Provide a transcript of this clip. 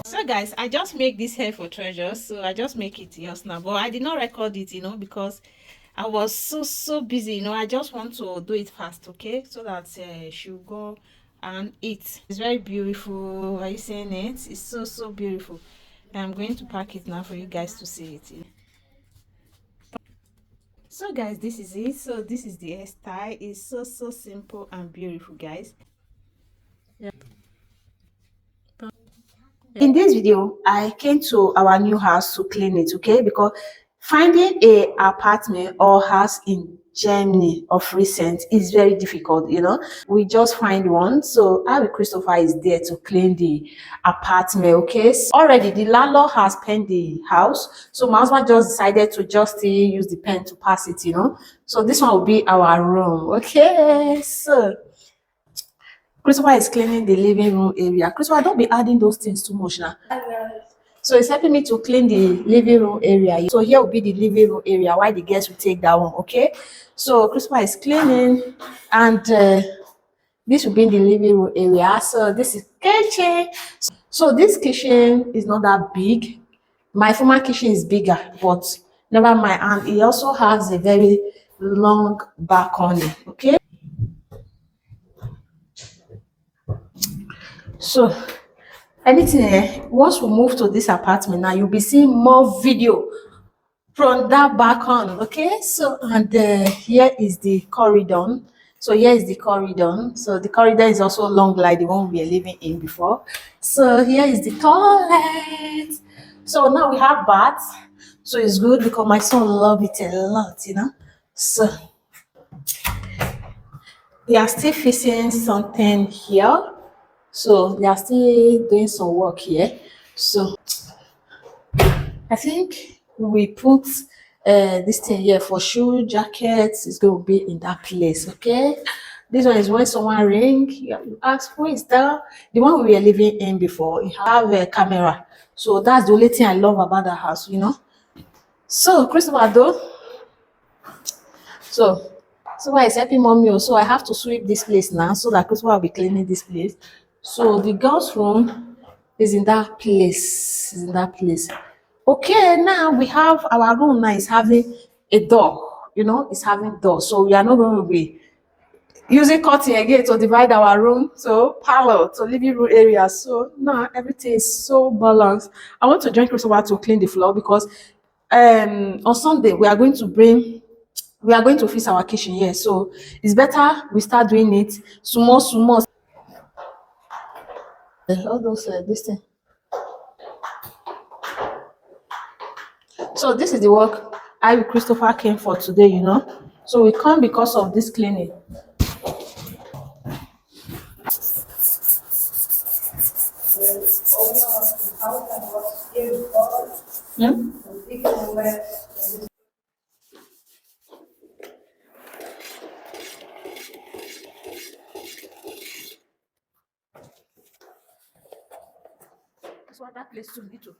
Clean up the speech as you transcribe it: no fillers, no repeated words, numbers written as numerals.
So guys, I just make this hair for treasure, so I just make it just now, but I did not record it, because I was so busy, I just want to do it fast, okay, so that she'll go and eat. It's very beautiful. Are you seeing it? It's so beautiful. I'm going to pack it now for you guys to see it. So guys, this is it. So this is the hairstyle. It's so simple and beautiful, guys. In this video, I came to our new house to clean it, okay? Because finding a apartment or house in Germany of recent is very difficult. We just find one. So Abby Christopher is there to clean the apartment, okay? So already the landlord has painted the house. So my husband just decided to just use the pen to pass it. So this one will be our room, okay? So Christopher is cleaning the living room area. Christopher, don't be adding those things too much now. So it's helping me to clean the living room area. So here will be the living room area while the guests will take that one, okay? So Christopher is cleaning and this will be in the living room area. So this is kitchen. So this kitchen is not that big. My former kitchen is bigger, but never mind. And it also has a very long balcony, okay? So anything once we move to this apartment now, you'll be seeing more video from that back on, okay? So and here is the corridor. So here is the corridor. So the corridor is also long like the one we were living in before. So here is the toilet. So now we have bath. So it's good because my son love it a lot. So they are still fixing something here. So they are still doing some work here. So I think we put this thing here for shoe jackets. It's going to be in that place, okay? This one is when someone ring, you ask who is that? The one we were living in before, it have a camera. So that's the only thing I love about the house. So Christopher though, so why is helping mommy also? I have to sweep this place now so that Christopher will be cleaning this place. So the girls' room is in that place. Is in that place. Okay, now we have our room now is having a door. It's having door. So we are not going to be using curtain again to divide our room to parlor to living room area. So now everything is so balanced. I want to join Christopher to clean the floor because on Sunday we are going to fix our kitchen here. So it's better we start doing it small. All those this thing. So this is the work I with Christopher came for today. So we come because of this cleaning. Hmm? That's what that place to be to.